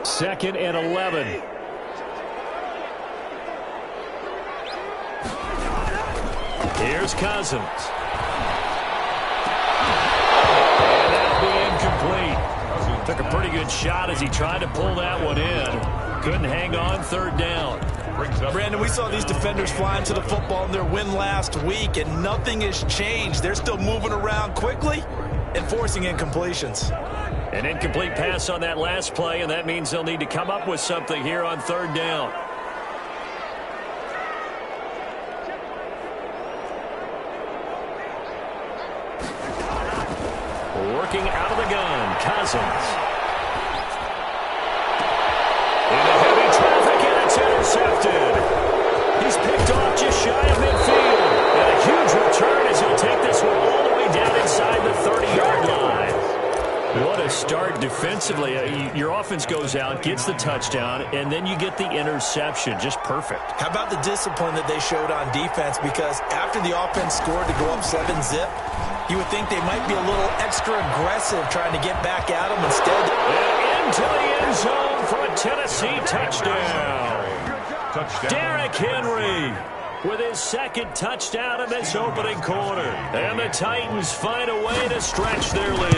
2nd and 11. Here's Cousins. And that'll be incomplete. Took a pretty good shot as he tried to pull that one in. Couldn't hang on, 3rd down. Brandon, we saw these defenders flying to the football in their win last week, and nothing has changed. They're still moving around quickly and forcing incompletions. An incomplete pass on that last play, and that means they'll need to come up with something here on 3rd down. Working out of the gun, Cousins. Into heavy traffic, and it's intercepted. He's picked off just shy of midfield. And a huge return as he'll take this one all the way down inside the 30-yard line. What a start defensively. Your offense goes out, gets the touchdown, and then you get the interception. Just perfect. How about the discipline that they showed on defense? Because after the offense scored to go up 7-zip, you would think they might be a little extra aggressive trying to get back at them instead. And into the end zone for a Tennessee touchdown. Derrick Henry with his 2nd touchdown in this opening quarter. And the Titans find a way to stretch their lead.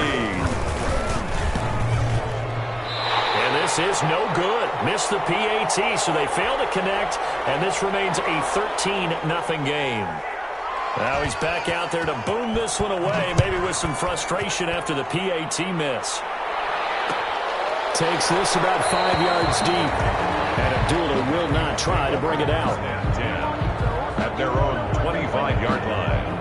And this is no good. Missed the PAT, so they fail to connect, and this remains a 13-0 game. Now he's back out there to boom this one away, maybe with some frustration after the PAT miss. Takes this about 5 yards deep, and Abdullah will not try to bring it out. 10 at their own 25-yard line.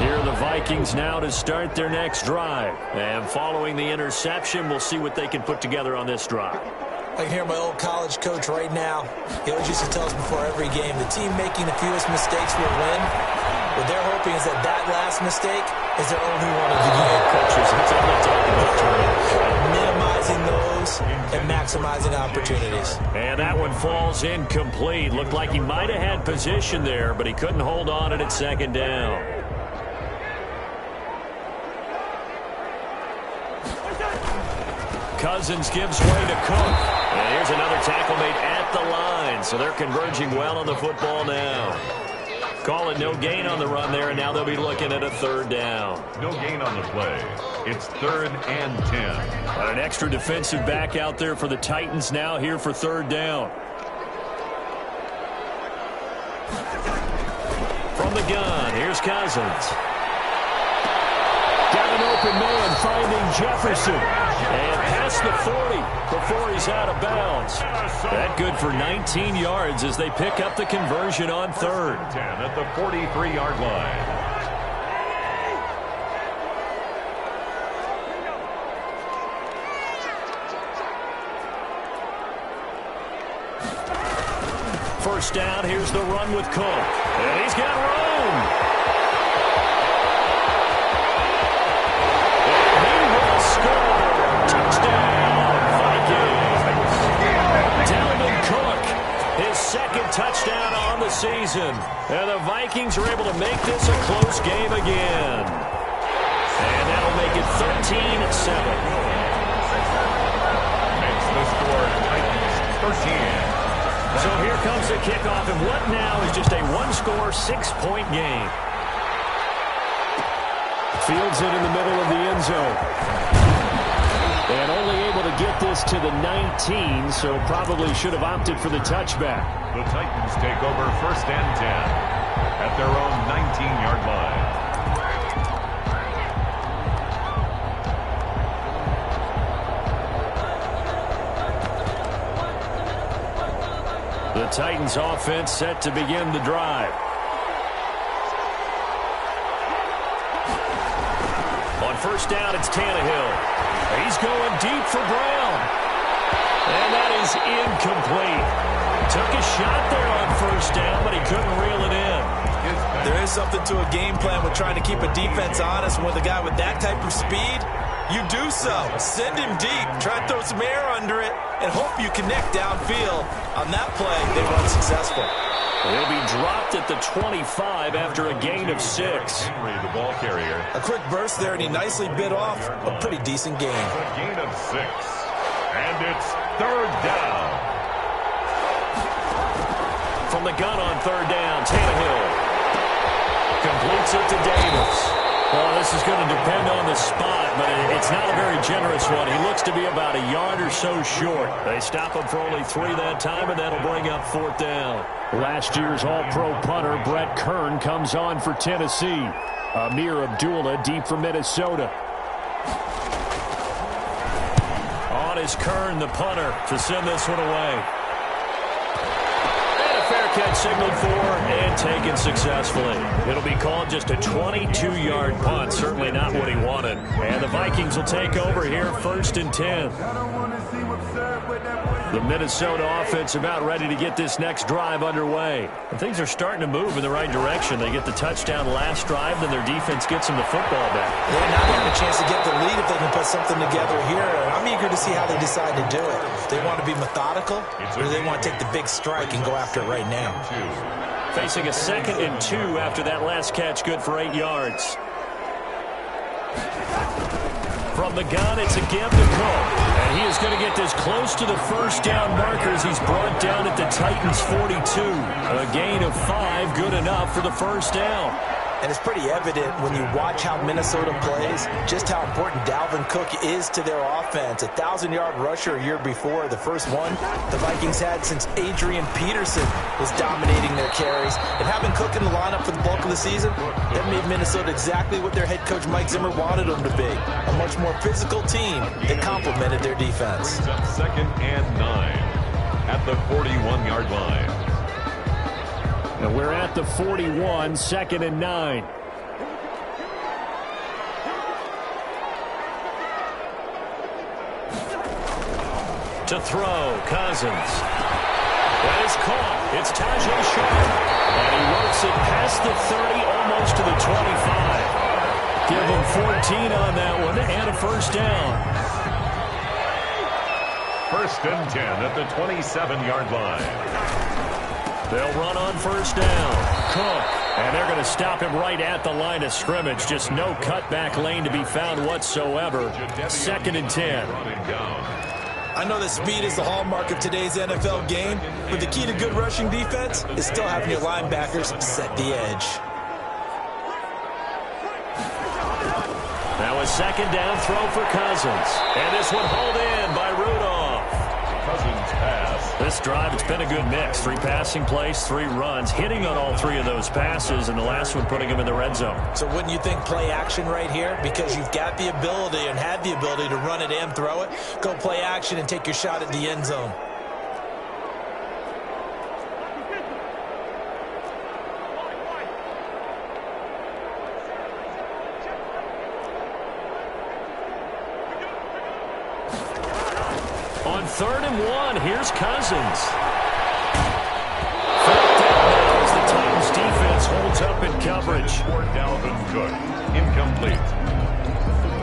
Here are the Vikings now to start their next drive. And following the interception, we'll see what they can put together on this drive. I can hear my old college coach right now. He always used to tell us before every game, the team making the fewest mistakes will win. What they're hoping is that that last mistake is their only one of the game. Coaches, that's all they talk about, turnovers. Minimizing those and maximizing opportunities. And that one falls incomplete. Looked like he might have had position there, but he couldn't hold on it at 2nd down. Cousins gives way to Cook. And here's another tackle made at the line. So they're converging well on the football now. Call it no gain on the run there, and now they'll be looking at a 3rd down. No gain on the play. It's 3rd and 10. An extra defensive back out there for the Titans now here for 3rd down. From the gun, here's Cousins. Got an open man finding Jefferson. And past the 40 before he's out of bounds. That good for 19 yards as they pick up the conversion on 3rd. 10 at the 43-yard line. First down, here's the run with Cook. And he's got room. Touchdown on the season. And the Vikings are able to make this a close game again. And that'll make it 13-7. Makes the score Titans 13. So here comes the kickoff, and what now is just a one-score, 6-point game. Fields it in the middle of the end zone. And only able to get this to the 19, so probably should have opted for the touchback. The Titans take over 1st and 10 at their own 19-yard line. The Titans offense set to begin the drive. On 1st down, it's Tannehill. He's going deep for Brown. And that is incomplete. Took a shot there on 1st down, but he couldn't reel it in. There is something to a game plan with trying to keep a defense honest with a guy with that type of speed. You do so. Send him deep. Try to throw some air under it and hope you connect downfield. On that play, they were unsuccessful. He'll be dropped at the 25 after a gain of 6. Henry, the ball carrier. A quick burst there, and he nicely bit off a pretty decent gain. A gain of 6. And it's 3rd down. From the gun on 3rd down, Tannehill completes it to Davis. Well, this is going to depend on the spot, but it's not a very generous one. He looks to be about a yard or so short. They stop him for only 3 that time, and that'll bring up 4th down. Last year's All-Pro punter, Brett Kern, comes on for Tennessee. Amir Abdullah deep for Minnesota. On is Kern, the punter, to send this one away. Fair catch signaled for and taken successfully. It'll be called just a 22-yard punt. Certainly not what he wanted. And the Vikings will take over here, 1st and 10. The Minnesota offense about ready to get this next drive underway. And things are starting to move in the right direction. They get the touchdown last drive, then their defense gets them the football back. They're not having a chance to get the lead if they can put something together here. I'm eager to see how they decide to do it. They want to be methodical, or do they want to take the big strike and go after it right now? Facing a 2nd and 2 after that last catch, good for 8 yards. From the gun, it's a give to Cook. And he is going to get this close to the 1st down markers. He's brought down at the Titans' 42. A gain of 5, good enough for the 1st down. And it's pretty evident when you watch how Minnesota plays, just how important Dalvin Cook is to their offense. A 1,000-yard rusher a year before, the first one the Vikings had since Adrian Peterson was dominating their carries. And having Cook in the lineup for the bulk of the season, that made Minnesota exactly what their head coach Mike Zimmer wanted them to be. A much more physical team that complemented their defense. 2nd and 9 at the 41-yard line. And we're at the 41, 2nd and 9. To throw, Cousins. That is caught. It's Tajay Sharp. And he works it past the 30, almost to the 25. Give him 14 on that one and a 1st down. 1st and 10 at the 27-yard line. They'll run on 1st down. Cook. And they're going to stop him right at the line of scrimmage. Just no cutback lane to be found whatsoever. 2nd and 10. I know that speed is the hallmark of today's NFL game, but the key to good rushing defense is still having your linebackers set the edge. Now a 2nd down throw for Cousins. And this one hauled in by Rudolph. Cousins pass. This drive, it's been a good mix. 3 passing plays, 3 runs, hitting on all 3 of those passes, and the last one putting him in the red zone. So wouldn't you think play action right here? Because you've got the ability and had the ability to run it and throw it. Go play action and take your shot at the end zone. On 3rd and 1, here's Cousins. 4th down as the Titans defense holds up in coverage. For Dalvin Cook, incomplete.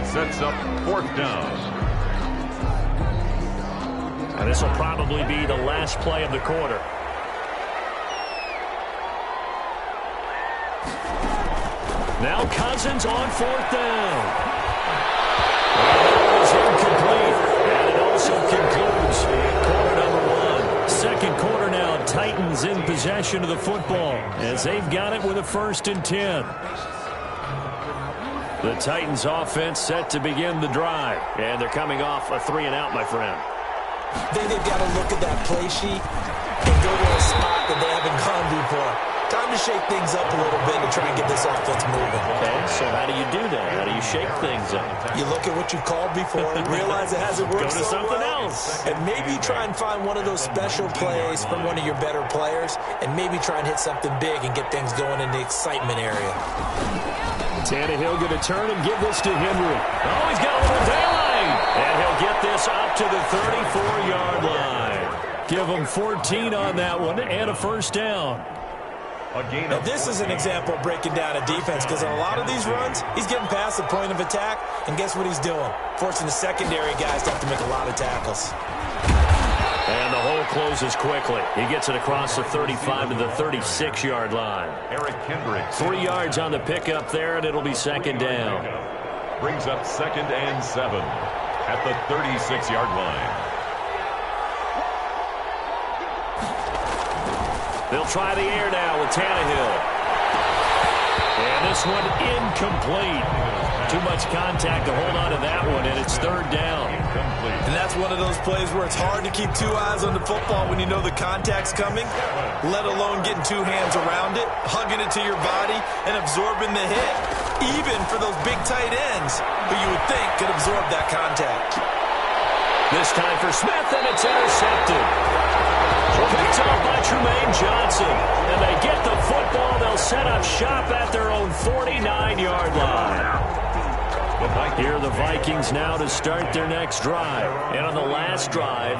Sets up 4th down. And this will probably be the last play of the quarter. Now Cousins on 4th down. That was incomplete. And it also concludes quarter number 1. Second quarter now, Titans in possession of the football as they've got it with a 1st and 10. The Titans offense set to begin the drive. And they're coming off a 3-and-out, my friend. Then they've got to look at that play sheet and go to a spot that they haven't gone before. Time to shake things up a little bit to try and get this offense moving. Okay, so how do you do that? How do you shake things up? You look at what you called before and realize it hasn't worked. Go to something else. And maybe try and find one of those special plays from one of your better players, and maybe try and hit something big and get things going in the excitement area. Tannehill going to turn and give this to Henry. Oh, he's got a little daylight. And he'll get this up to the 34-yard line. Give him 14 on that one and a 1st down. Now, this is an example of breaking down a defense because on a lot of these runs, he's getting past the point of attack, and guess what he's doing? Forcing the secondary guys to have to make a lot of tackles. And the hole closes quickly. He gets it across the 35 to the 36-yard line. Eric Kendricks. 3 yards on the pickup there, and it'll be second down. Brings up 2nd and 7 at the 36-yard line. They'll try the air now with Tannehill. And this one incomplete. Too much contact to hold on to that one, and it's 3rd down. And that's one of those plays where it's hard to keep 2 eyes on the football when you know the contact's coming, let alone getting 2 hands around it, hugging it to your body, and absorbing the hit, even for those big tight ends who you would think could absorb that contact. This time for Smith, and it's intercepted. Picked off by Trumaine Johnson. And they get the football. They'll set up shop at their own 49-yard line. Here are the Vikings now to start their next drive. And on the last drive,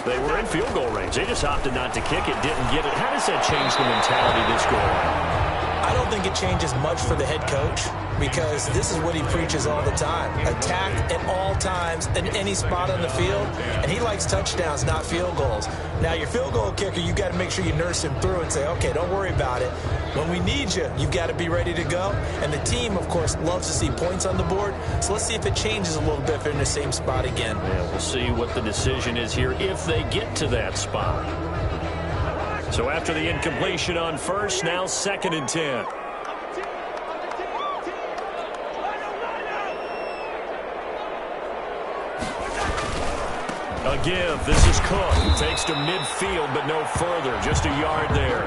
they were in field goal range. They just opted not to kick it, didn't get it. How does that change the mentality this go on? I don't think it changes much for the head coach because this is what he preaches all the time. Attack at all times in any spot on the field, and he likes touchdowns, not field goals. Now, your field goal kicker, you got to make sure you nurse him through and say, okay, don't worry about it. When we need you, you've got to be ready to go. And the team, of course, loves to see points on the board. So let's see if it changes a little bit if they're in the same spot again. Yeah, we'll see what the decision is here if they get to that spot. So after the incompletion on first, now 2nd and 10. A give. This is Cook. Takes to midfield, but no further. Just a yard there.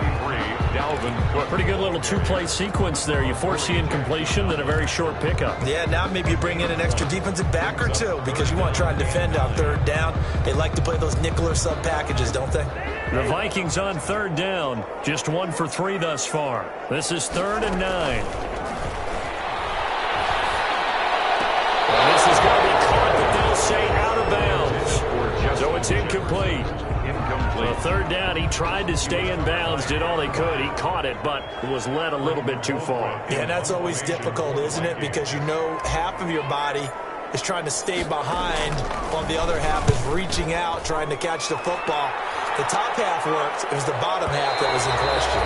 Dalvin Cook. Pretty good little 2-play sequence there. You force the incompletion, then a very short pickup. Yeah, now maybe you bring in an extra defensive back or 2 because you want to try and defend on 3rd down. They like to play those nickel or sub packages, don't they? The Vikings on 3rd down. Just 1 for 3 thus far. This is 3rd and 9. And this is going to be caught, but they'll say out of bounds. So it's incomplete. Well, 3rd down, he tried to stay in bounds, did all he could. He caught it, but was led a little bit too far. Yeah, and that's always difficult, isn't it? Because you know half of your body is trying to stay behind while the other half is reaching out, trying to catch the football. The top half worked. It was the bottom half that was in question.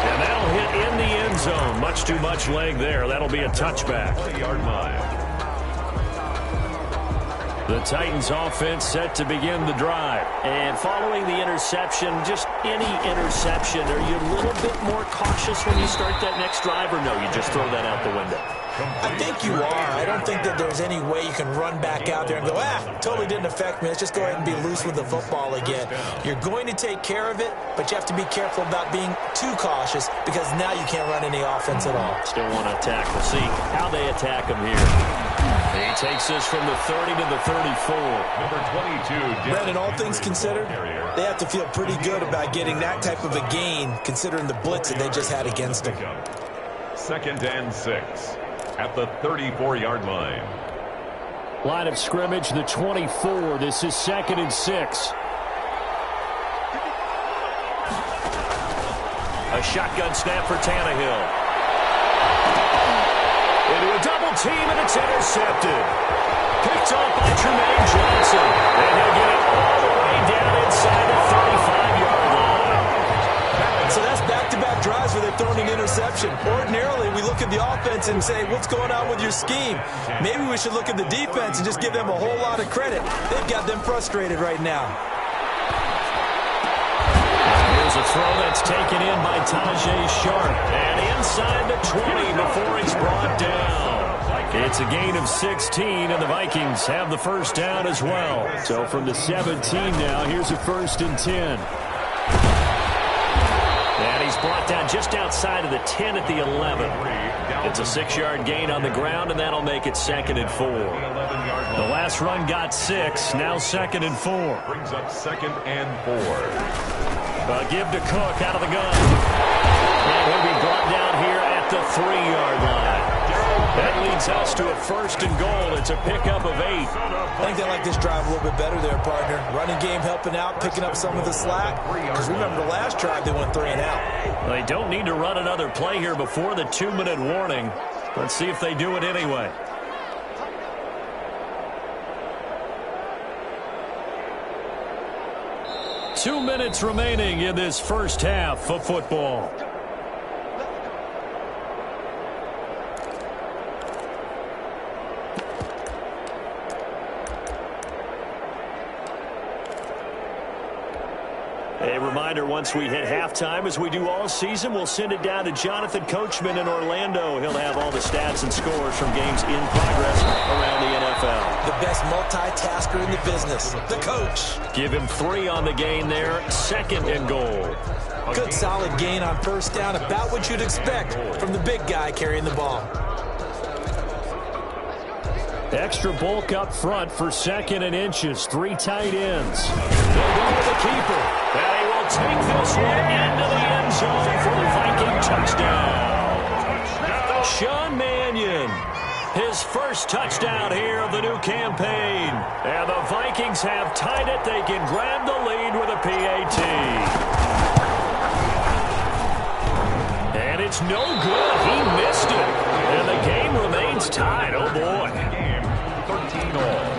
And that'll hit in the end zone. Much too much leg there. That'll be a touchback. 20-yard line. The Titans offense set to begin the drive. And following the interception, just any interception, are you a little bit more cautious when you start that next drive, or no, you just throw that out the window? I think you are. I don't think that there's any way you can run back out there and go, totally didn't affect me. Let's just go ahead and be loose with the football again. You're going to take care of it, but you have to be careful about being too cautious because now you can't run any offense at all. Still want to attack. We'll see how they attack him here. He takes this from the 30 to the 34. Number 22. Brandon, all things considered, they have to feel pretty good about getting that type of a gain considering the blitz that they just had against them. 2nd and 6 at the 34-yard line. Line of scrimmage, the 24. This is 2nd and 6. A shotgun snap for Tannehill. Into a double team, and it's intercepted. Picked off by Trumaine Johnson. And he'll get it all the way down inside the 35-yard line. So that's back-to-back drives where they've thrown an interception. Ordinarily, we look at the offense and say, what's going on with your scheme? Maybe we should look at the defense and just give them a whole lot of credit. They've got them frustrated right now. Here's a throw that's taken in by Tajay Sharp. And inside the 20 before he's brought down. It's a gain of 16, and the Vikings have the first down as well. So from the 17 now, here's a 1st and 10. And he's brought down just outside of the 10 at the 11. It's a 6-yard gain on the ground, and that'll make it 2nd and 4. The last run got 6, now 2nd and 4. Brings up 2nd and 4. Give to Cook out of the gun. And he'll be brought down here at the 3-yard line. That leads us to a 1st and goal. It's a pickup of 8. I think they like this drive a little bit better there, partner. Running game helping out, picking up some of the slack. Because remember the last drive, they went 3 and out. They don't need to run another play here before the 2-minute warning. Let's see if they do it anyway. Two minutes remaining in this first half of football. A reminder, once we hit halftime, as we do all season, we'll send it down to Jonathan Coachman in Orlando. He'll have all the stats and scores from games in progress around the NFL. The best multitasker in the business, the coach. Give him 3 on the gain there, 2nd and goal. Good solid gain on 1st down, about what you'd expect from the big guy carrying the ball. Extra bulk up front for 2nd and inches. 3 tight ends. They'll go with the keeper. And he will take this one into the end zone for the Viking touchdown. Sean Mannion, his first touchdown here of the new campaign. And the Vikings have tied it. They can grab the lead with a PAT. And it's no good. He missed it. And the game remains tied. Oh, boy. 13-all.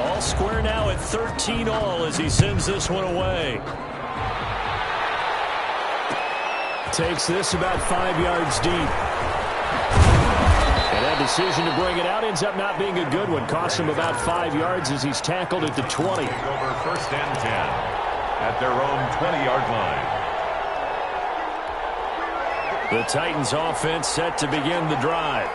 All square now at 13-all as he sends this one away. Takes this about 5 yards deep. And that decision to bring it out ends up not being a good one. Costs him about 5 yards as he's tackled at the 20. Over 1st and 10 at their own 20-yard line. The Titans offense set to begin the drive.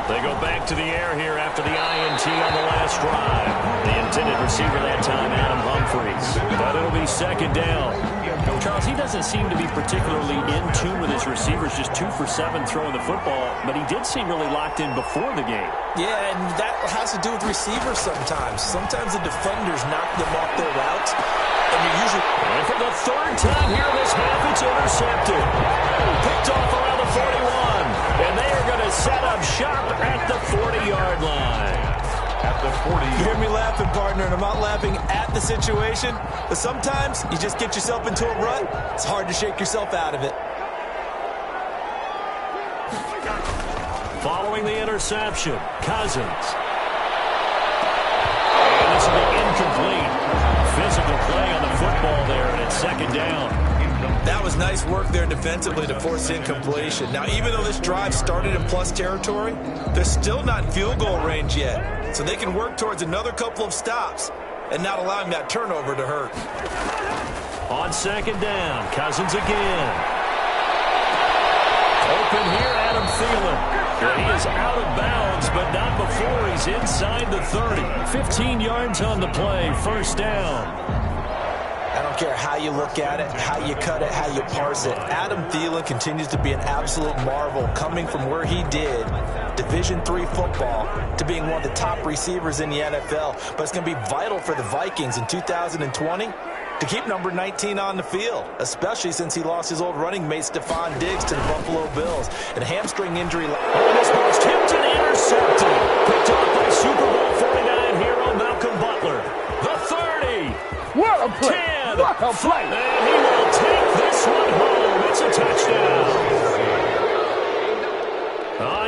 They go back to the air here after the INT on the last drive. The intended receiver that time, Adam Humphries. But it'll be 2nd down. Charles, he doesn't seem to be particularly in tune with his receivers, just 2 for 7 throwing the football, but he did seem really locked in before the game. Yeah, and that has to do with receivers sometimes. Sometimes the defenders knock them off their routes, and you usually... And for the 3rd time here this half, it's intercepted. Picked off around the 41, and they are going to set up shop at the 40-yard line. At the 40. You hear me laughing, partner, and I'm not laughing at the situation, but sometimes you just get yourself into a rut. It's hard to shake yourself out of it. Following the interception, Cousins. And this will be incomplete. Physical play on the football there, and it's 2nd down. That was nice work there defensively to force incompletion. Now, even though this drive started in plus territory, they're still not in field goal range yet. So they can work towards another couple of stops and not allowing that turnover to hurt. On 2nd down, Cousins again. Open here, Adam Thielen. Well, he is out of bounds, but not before he's inside the 30. 15 yards on the play, 1st down. I don't care how you look at it, how you cut it, how you parse it. Adam Thielen continues to be an absolute marvel, coming from where he did, Division III football, to being one of the top receivers in the NFL. But it's going to be vital for the Vikings in 2020 to keep number 19 on the field, especially since he lost his old running mate, Stephon Diggs, to the Buffalo Bills. And a hamstring injury. Oh, this was tipped and intercepted. Picked off by Super Bowl 49 hero Malcolm Butler. The 30. What a play. 10. What a play. And he will take this one home. It's a touchdown.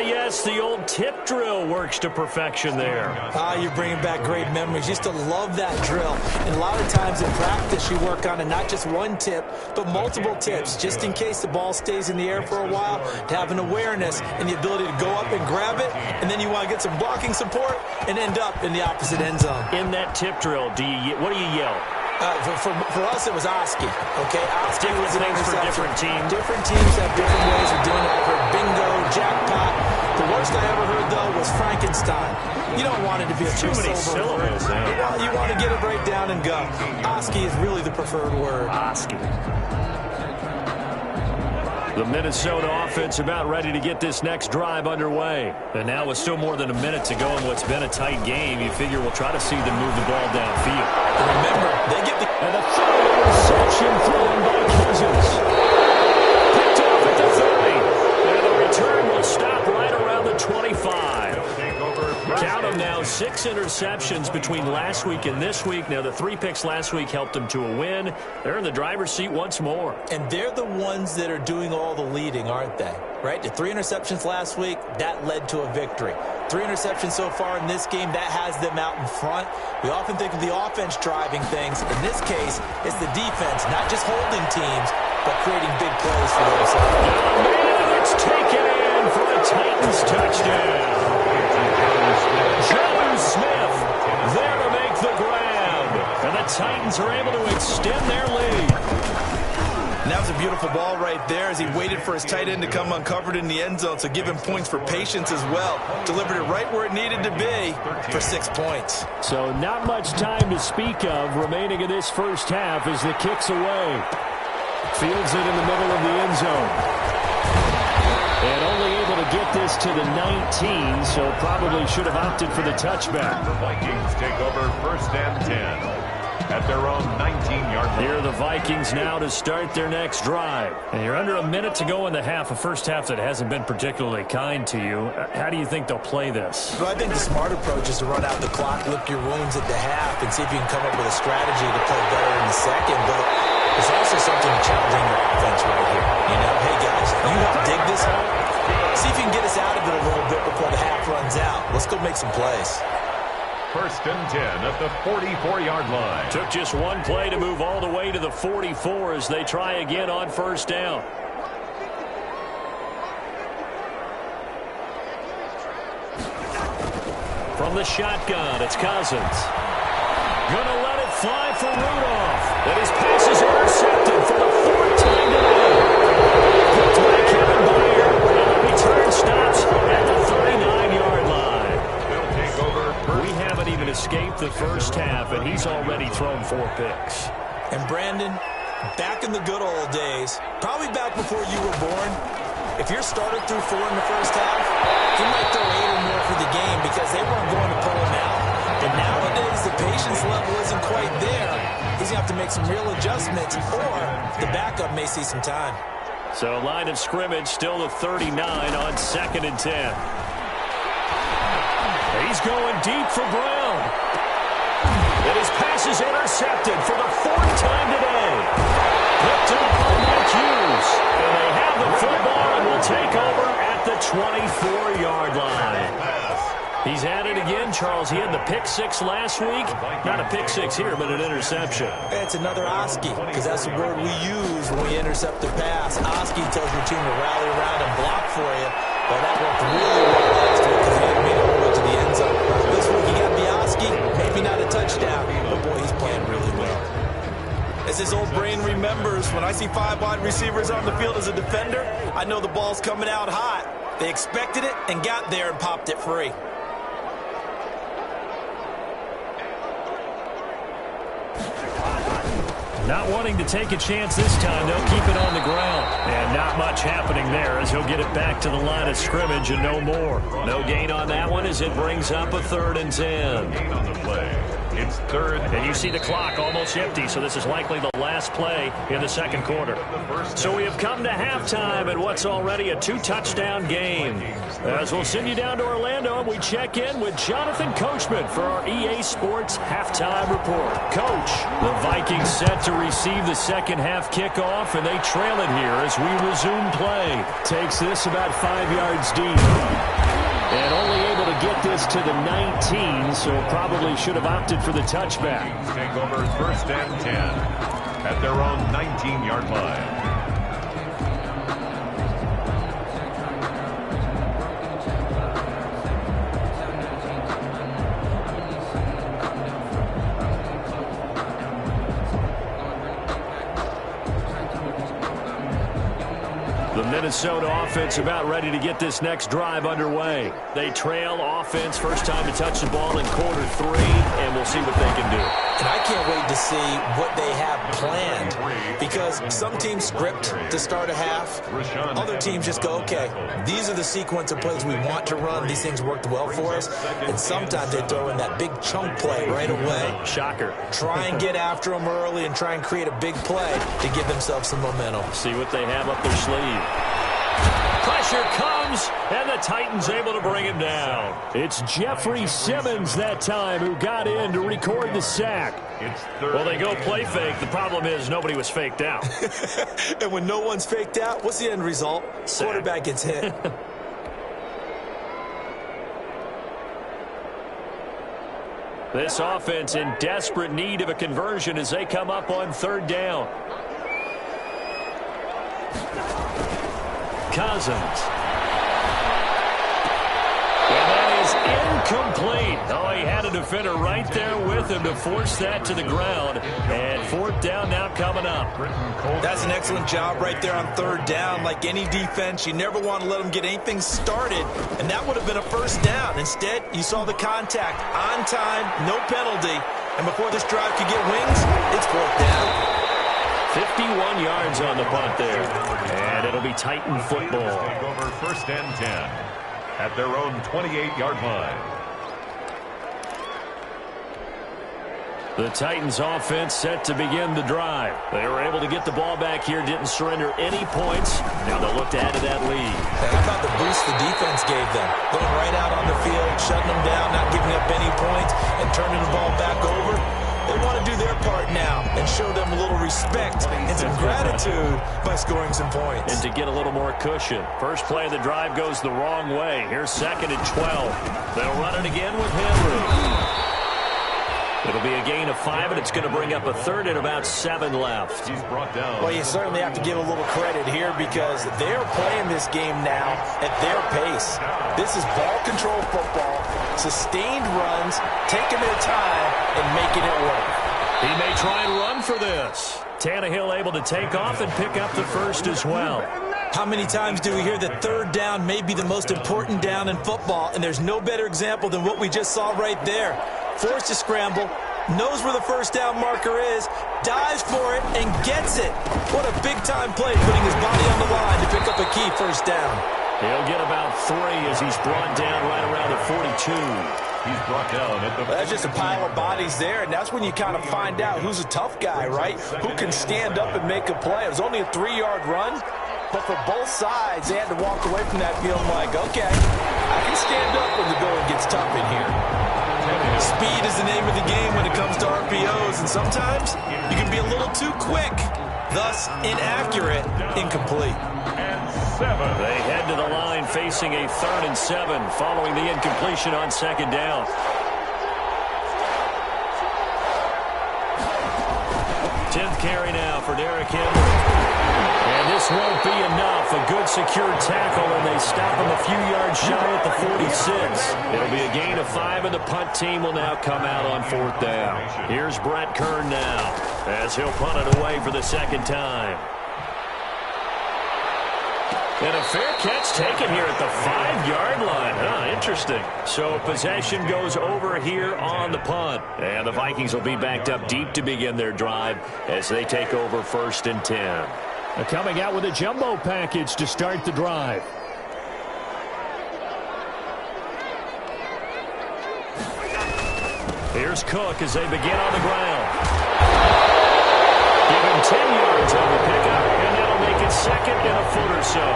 Yes, the old tip drill works to perfection there. You're bringing back great memories. Used to love that drill. And a lot of times in practice, you work on it, not just one tip, but multiple tips, just in case the ball stays in the air for a while, to have an awareness and the ability to go up and grab it, and then you want to get some blocking support and end up in the opposite end zone. In that tip drill, what do you yell? For us, it was Oski. Okay, Oski was an for different teams. Different teams have different ways of doing it. I've heard bingo, jackpot. The worst I ever heard, though, was Frankenstein. You don't want it to be a too many syllables. You want to get it right down and go. Oski is really the preferred word. Oski. The Minnesota offense about ready to get this next drive underway. And now with still more than a minute to go in what's been a tight game, you figure we'll try to see them move the ball downfield. Remember, they get the... And a third interception thrown by Cousins. Picked off at the 30. And the return will stop right around the 25. Count them now, 6 interceptions between last week and this week. Now, the 3 picks last week helped them to a win. They're in the driver's seat once more. And they're the ones that are doing all the leading, aren't they? Right? The 3 interceptions last week, that led to a victory. 3 interceptions so far in this game, that has them out in front. We often think of the offense driving things. In this case, it's the defense, not just holding teams, but creating big plays for themselves. And it's taken in for a Titans touchdown. Joe Smith there to make the grab. And the Titans are able to extend their lead. And that was a beautiful ball right there as he waited for his tight end to come uncovered in the end zone, so give him points for patience as well. Delivered it right where it needed to be for 6 points. So not much time to speak of remaining in this first half as the kick's away. Fields it in the middle of the end zone. And only able to get this to the 19, so probably should have opted for the touchback. The Vikings take over 1st and 10 at their own 19-yard line. Here are the Vikings now to start their next drive. And you're under a minute to go in the half, a first half that hasn't been particularly kind to you. How do you think they'll play this? Well, I think the smart approach is to run out the clock, lick your wounds at the half, and see if you can come up with a strategy to play better in the second. But there's also something challenging your offense right here. You know, hey, guys, you help dig this hole. See if you can get us out of it a little bit before the half runs out. Let's go make some plays. 1st and 10 at the 44-yard line. Took just one play to move all the way to the 44 as they try again on 1st down. From the shotgun, it's Cousins. Gonna let it fly for Rudolph. And his pass is intercepted for the 4th time today. Picked by Kevin Byard. And the return stops at the 39-yard line. They'll take over. We haven't even escaped the first half, and he's already thrown 4 picks. And Brandon, back in the good old days, probably back before you were born, if your starter threw 4 in the first half, he might throw 8 or more for the game because they weren't going to pull him out. But nowadays, the patience level isn't quite there. He's going to have to make some real adjustments, or the backup may see some time. So line of scrimmage still the 39 on 2nd and 10. He's going deep for Brown. And his pass is intercepted for the 4th time today. Picked up by Mike Hughes. And they have the football and will take over at the 24-yard line. He's at it again, Charles. He had the pick 6 last week. Not a pick 6 here, but an interception. It's another Oski, because that's the word we use when we intercept a pass. Oski tells your team to rally around and block for you. Well, that worked really well last week because he had made it all the way to the end zone. This week he got the Oski, maybe not a touchdown, but boy, he's playing really well. As his old brain remembers, when I see 5 wide receivers on the field as a defender, I know the ball's coming out hot. They expected it and got there and popped it free. Not wanting to take a chance this time, they'll keep it on the ground. And not much happening there as he'll get it back to the line of scrimmage and no more. No gain on that one as it brings up a 3rd and 10. Gain on the play. It's 3rd. And you see the clock almost empty, so this is likely the last play in the 2nd quarter. So we have come to halftime in what's already a 2-touchdown game. As we'll send you down to Orlando, and we check in with Jonathan Coachman for our EA Sports Halftime Report. Coach, the Vikings set to receive the second half kickoff, and they trail it here as we resume play. Takes this about 5 yards deep. And only able to get this to the 19, so probably should have opted for the touchback. Take over 1st and 10 at their own 19-yard line. The Minnesota offense about ready to get this next drive underway. They trail offense, first time to touch the ball in quarter 3, and we'll see what they can do. And I can't wait to see what they have planned, because some teams script to start a half. Other teams just go, okay, these are the sequence of plays we want to run. These things worked well for us. And sometimes they throw in that big chunk play right away. Shocker. Try and get after them early and try and create a big play to give themselves some momentum. See what they have up their sleeve. Pressure comes, and the Titans able to bring him down. It's Jeffrey Simmons that time who got in to record the sack. Well, they go play fake. The problem is nobody was faked out. And when no one's faked out, what's the end result? Sack. Quarterback gets hit. This offense in desperate need of a conversion as they come up on 3rd down. Cousins. And that is incomplete. Oh, he had a defender right there with him to force that to the ground. And 4th down now coming up. That's an excellent job right there on 3rd down. Like any defense, you never want to let them get anything started. And that would have been a 1st down. Instead, you saw the contact on time, no penalty. And before this drive could get wings, it's 4th down. 51 yards on the punt there. And it'll be Titan football. Take over 1st and 10 at their own 28-yard line. The Titans offense set to begin the drive. They were able to get the ball back here, didn't surrender any points. Now they'll look to add to that lead. How about the boost the defense gave them? Going right out on the field, shutting them down, not giving up any points, and turning the ball back over. They want to do their part now and show them a little respect and some gratitude by scoring some points. And to get a little more cushion. First play of the drive goes the wrong way. Here's 2nd and 12. They'll run it again with Henry. It'll be a gain of 5, and it's going to bring up a 3rd and about 7 left. He's brought down. Well, you certainly have to give a little credit here because they're playing this game now at their pace. This is ball control football, sustained runs, taking their time, and making it work. He may try and run for this. Tannehill able to take off and pick up the 1st as well. How many times do we hear that 3rd down may be the most important down in football, and there's no better example than what we just saw right there. Forced to scramble, knows where the 1st down marker is, dives for it, and gets it. What a big-time play, putting his body on the line to pick up a key 1st down. He'll get about 3 as he's brought down right around the 42. He's brought down at the... Well, that's just a pile of bodies there, and that's when you kind of find out who's a tough guy, right? Who can stand up and make a play. It was only a 3-yard run, but for both sides, they had to walk away from that feeling like, okay, I can stand up when the going gets tough in here. Speed is the name of the game when it comes to RPOs, and sometimes you can be a little too quick, thus inaccurate, incomplete. They head to the line facing a 3rd and 7 following the incompletion on 2nd down. Tenth carry now for Derrick Henry. And this won't be enough. A good secure tackle, and they stop him a few yards shy at the 46. It'll be a gain of 5, and the punt team will now come out on 4th down. Here's Brett Kern now as he'll punt it away for the 2nd time. And a fair catch taken here at the 5-yard line. Interesting. So possession goes over here on the punt. And the Vikings will be backed up deep to begin their drive as they take over 1st and 10. Coming out with a jumbo package to start the drive. Here's Cook as they begin on the ground. Give him 10 yards on the pickup, and that'll make it 2nd and a foot or so.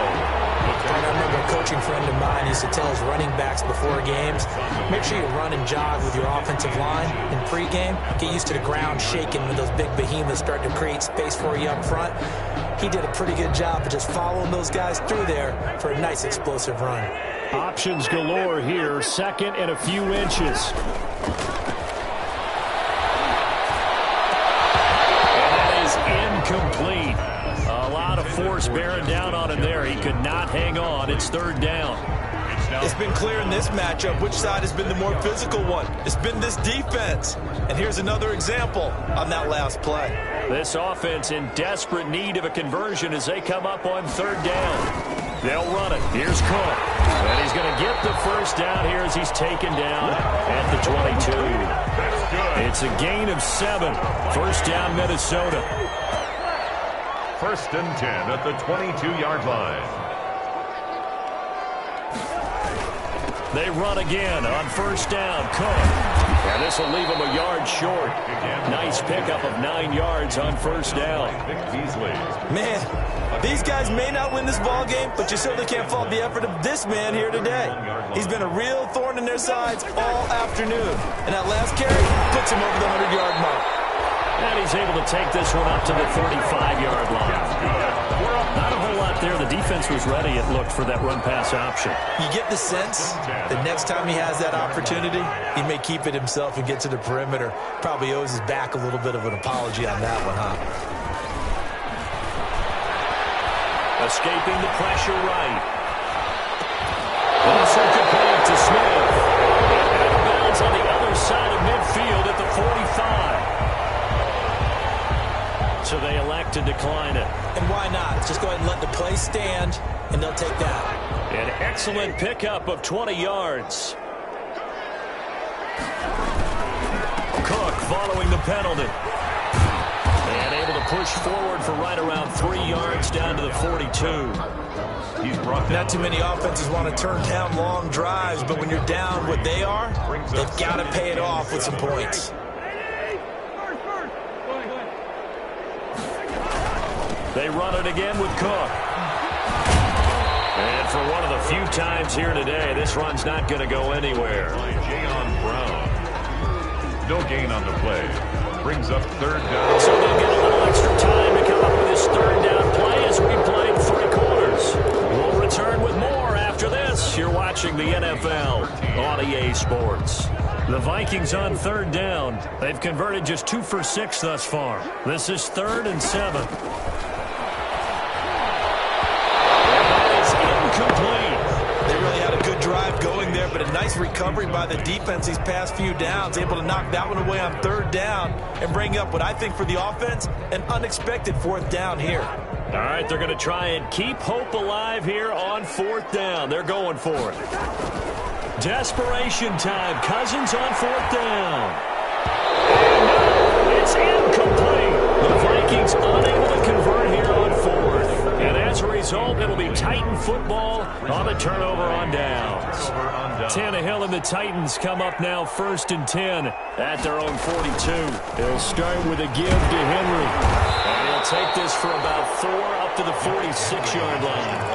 I remember a coaching friend of mine used to tell his running backs before games, make sure you run and jog with your offensive line in pregame. Get used to the ground shaking when those big behemoths start to create space for you up front. He did a pretty good job of just following those guys through there for a nice explosive run. Options galore here, 2nd and a few inches. Incomplete. A lot of force bearing down on him there. He could not hang on. It's 3rd down. It's been clear in this matchup which side has been the more physical one. It's been this defense. And here's another example on that last play. This offense in desperate need of a conversion as they come up on 3rd down. They'll run it. Here's Cook. And he's going to get the first down here as he's taken down at the 22. That's good. It's a gain of 7. First down, Minnesota. 1st and 10 at the 22-yard line. They run again on first down. Cook. And this will leave him a yard short. Nice pickup of 9 yards on first down. Man, these guys may not win this ball game, but you certainly can't fault the effort of this man here today. He's been a real thorn in their sides all afternoon. And that last carry puts him over the 100-yard mark. And he's able to take this one up to the 35-yard line. Not a whole lot there. The defense was ready, it looked, for that run-pass option. You get the sense that next time he has that opportunity, he may keep it himself and get to the perimeter. Probably owes his back a little bit of an apology on that one, huh? Escaping the pressure right. Also complete to Smith. And out of bounds on the other side of midfield at the 45. So they elect to decline it. And why not? Just go ahead and let the play stand, and they'll take that. An excellent pickup of 20 yards. Cook following the penalty. And able to push forward for right around 3 yards down to the 42. He's brought down. Not too many offenses want to turn down long drives, but when you're down what they are, they've got to pay it off with some points. They run it again with Cook. And for one of the few times here today, this run's not going to go anywhere. Jayon Brown. No gain on the play. Brings up 3rd down. So they'll get a little extra time to come up with this 3rd down play as we play 3 quarters. We'll return with more after this. You're watching the NFL on EA Sports. The Vikings on 3rd down. They've converted just 2 for 6 thus far. This is 3rd and 7. Drive going there, but a nice recovery by the defense these past few downs, able to knock that one away on 3rd down and bring up what I think for the offense, an unexpected 4th down here. All right, they're going to try and keep hope alive here on 4th down. They're going for it. Desperation time. Cousins on 4th down. And it's incomplete. The Vikings unable to convert here on 4th. And as a result, it'll be Titan football on the turnover on downs. Tannehill and the Titans come up now 1st and 10 at their own 42. They'll start with a give to Henry. And he'll take this for about 4 up to the 46-yard line.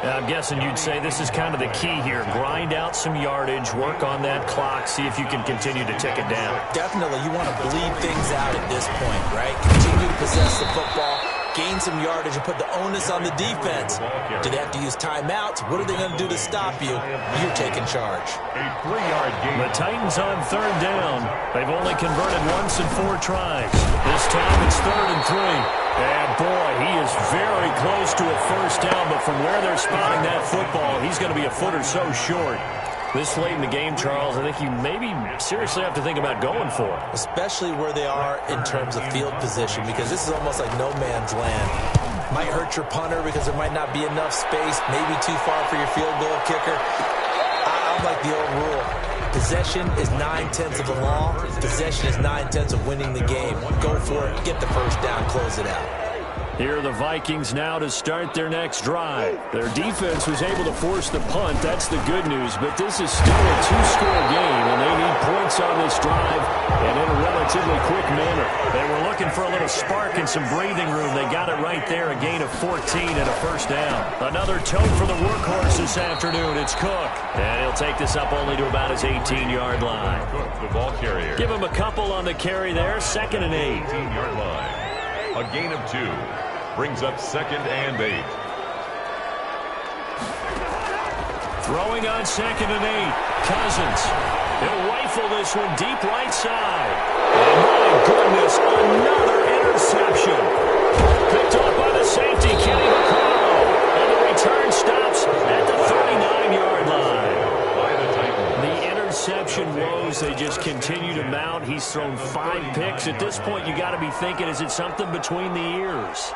I'm guessing you'd say this is kind of the key here. Grind out some yardage, work on that clock, see if you can continue to tick it down. Definitely, you want to bleed things out at this point, right? Continue to possess the football, gain some yardage, and put the onus on the defense. Do they have to use timeouts? What are they going to do to stop you? You're taking charge. A 3-yard gain. The Titans on 3rd down. They've only converted once in 4 tries. This time it's 3rd and 3. And boy, he is very close to a first down, but from where they're spotting that football, he's going to be a foot or so short. This late in the game, Charles, I think you maybe seriously have to think about going for it. Especially where they are in terms of field position, because this is almost like no man's land. Might hurt your punter because there might not be enough space, maybe too far for your field goal kicker. I like the old rule. Possession is 9/10 of the law. Possession is 9/10 of winning the game. Go for it. Get the first down. Close it out. Here are the Vikings now to start their next drive. Their defense was able to force the punt. That's the good news. But this is still a 2-score game, and they need points on this drive and in a relatively quick manner. They were looking for a little spark and some breathing room. They got it right there, a gain of 14 and a first down. Another tote for the workhorse this afternoon. It's Cook. And he'll take this up only to about his 18-yard line. Cook, the ball carrier. Give him a couple on the carry there. 2nd and 8. 18-yard line. A gain of 2. Brings up 2nd and 8. Throwing on 2nd and 8. Cousins. He'll rifle this one deep right side. And my goodness, another interception. Picked off by the safety, Kenny McCall. And the return stops at the 39-yard line. The interception woes, they just continue to mount. He's thrown 5 picks. At this point, you got to be thinking, is it something between the ears?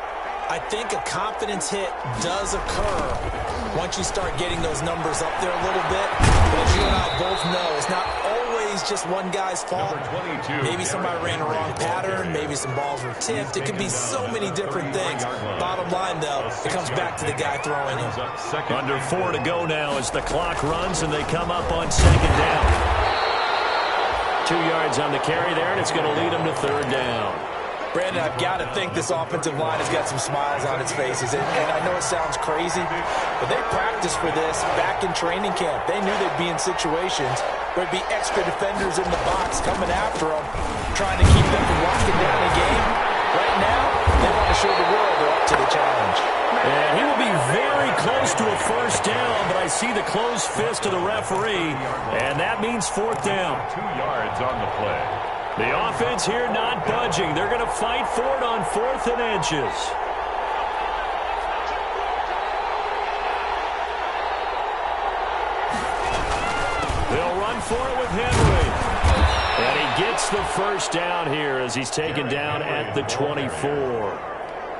I think a confidence hit does occur once you start getting those numbers up there a little bit. But as you and I both know, it's not always just one guy's fault. Maybe somebody ran a wrong pattern. Maybe some balls were tipped. It can be so many different things. Bottom line, though, it comes back to the guy throwing it. Under 4 to go now as the clock runs and they come up on second down. 2 yards on the carry there, and it's going to lead them to third down. Brandon, I've got to think this offensive line has got some smiles on its faces. And I know it sounds crazy, but they practiced for this back in training camp. They knew they'd be in situations where there'd be extra defenders in the box coming after them, trying to keep them from locking down a game. Right now, they want to show the world they're up to the challenge. And he will be very close to a first down, but I see the closed fist of the referee, and that means fourth down. 2 yards on the play. The offense here not budging. They're going to fight for it on 4th and inches. They'll run for it with Henry. And he gets the first down here as he's taken down at the 24.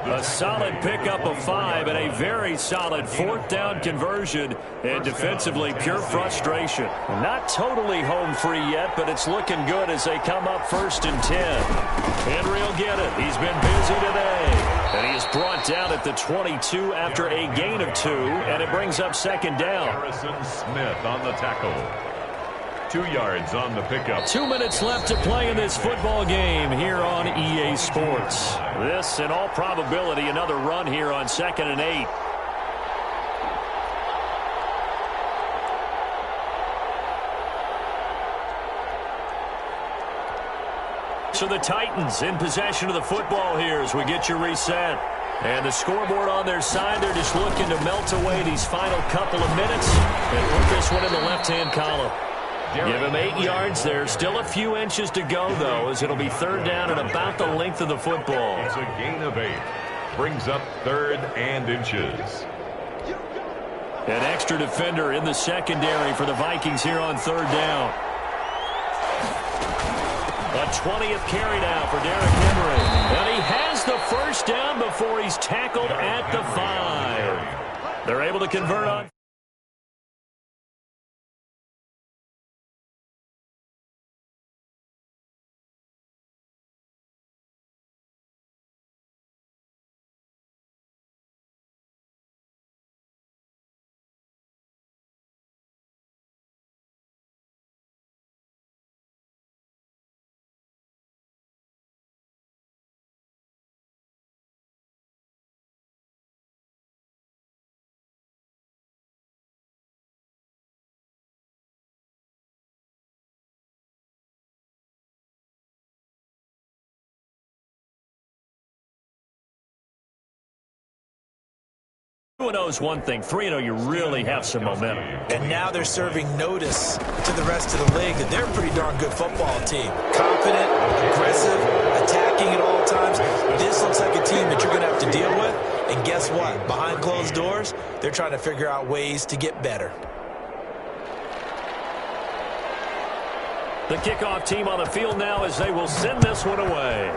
A solid pickup of 5 and a very solid 4th down conversion, and defensively pure frustration. Not totally home free yet, but it's looking good as they come up 1st and 10. Henry will get it. He's been busy today. And he is brought down at the 22 after a gain of 2, and it brings up second down. Harrison Smith on the tackle. 2 yards on the pickup. 2 minutes left to play in this football game here on EA Sports. This, in all probability, another run here on 2nd and 8. So the Titans in possession of the football here as we get you reset. And the scoreboard on their side, they're just looking to melt away these final couple of minutes and put this one in the left-hand column. Give him 8 yards there. Still a few inches to go, though, as it'll be third down and about the length of the football. It's a gain of 8. Brings up 3rd and inches. An extra defender in the secondary for the Vikings here on third down. A 20th carry now for Derrick Henry. And he has the first down before he's tackled at the 5. They're able to convert on. Knows one thing, 3-0, you really have some momentum. And now they're serving notice to the rest of the league that they're a pretty darn good football team. Confident, aggressive, attacking at all times. This looks like a team that you're going to have to deal with. And guess what? Behind closed doors, they're trying to figure out ways to get better. The kickoff team on the field now as they will send this one away.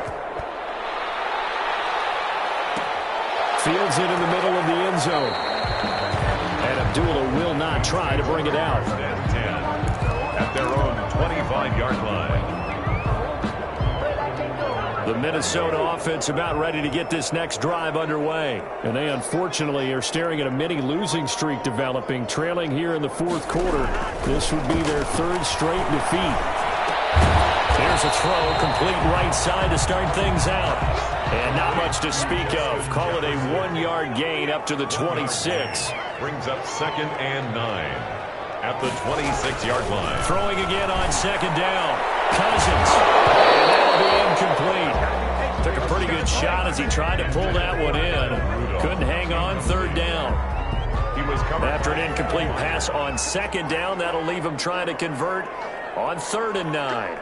Fields it in the middle of the end zone. And Abdullah will not try to bring it out. 10 at their own 25-yard line. The Minnesota offense about ready to get this next drive underway. And they unfortunately are staring at a mini losing streak developing, trailing here in the 4th quarter. This would be their 3rd straight defeat. Here's a throw, complete right side to start things out. And not much to speak of. Call it a 1-yard gain up to the 26. Brings up 2nd and 9 at the 26-yard line. Throwing again on 2nd down. Cousins. And that'll be incomplete. Took a pretty good shot as he tried to pull that one in. Couldn't hang on 3rd down. He was covered. After an incomplete pass on 2nd down, that'll leave him trying to convert on 3rd and 9.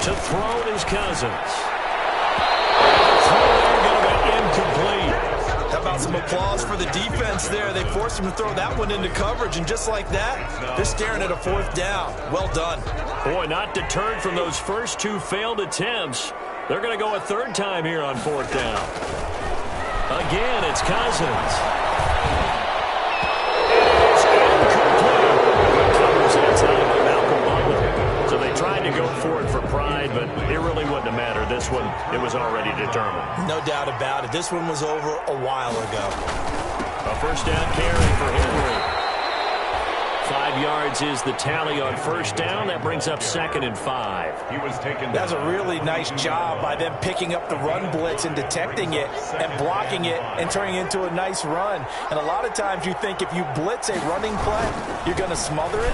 To throw is Cousins. Throw going to be incomplete. How about some applause for the defense there? They forced him to throw that one into coverage, and just like that, they're staring at a 4th down. Well done. Boy, not deterred from those first 2 failed attempts. They're going to go a third time here on fourth down. Again, it's Cousins. It is incomplete. Good coverage that time by Malcolm Butler. So they tried to go for it for pride, but it really wouldn't have mattered. This one, it was already determined. No doubt about it. This one was over a while ago. A first down carry for Henry. 5 yards is the tally on first down. That brings up 2nd and 5. He was taken. That's a really nice job by them picking up the run blitz and detecting it and blocking it and turning it into a nice run. And a lot of times you think if you blitz a running play, you're going to smother it.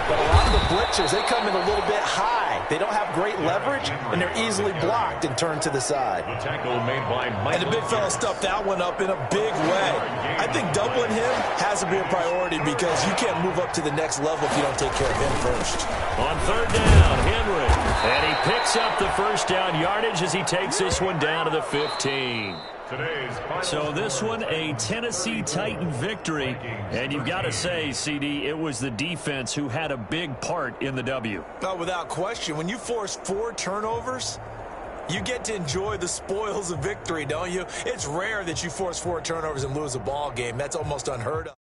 But a lot of the blitzers, they come in a little bit high. They don't have great leverage, and they're easily blocked and turned to the side. The tackle made by Mike. And the big fella stuffed that one up in a big way. I think doubling him has to be a priority because you can't move up to the next level if you don't take care of him first. On third down, Henry. And he picks up the first down yardage as he takes this one down to the 15. So this one, a Tennessee Titan victory. And you've got to say, CD, it was the defense who had a big part in the W. No, without question. When you force 4 turnovers, you get to enjoy the spoils of victory, don't you? It's rare that you force 4 turnovers and lose a ball game. That's almost unheard of.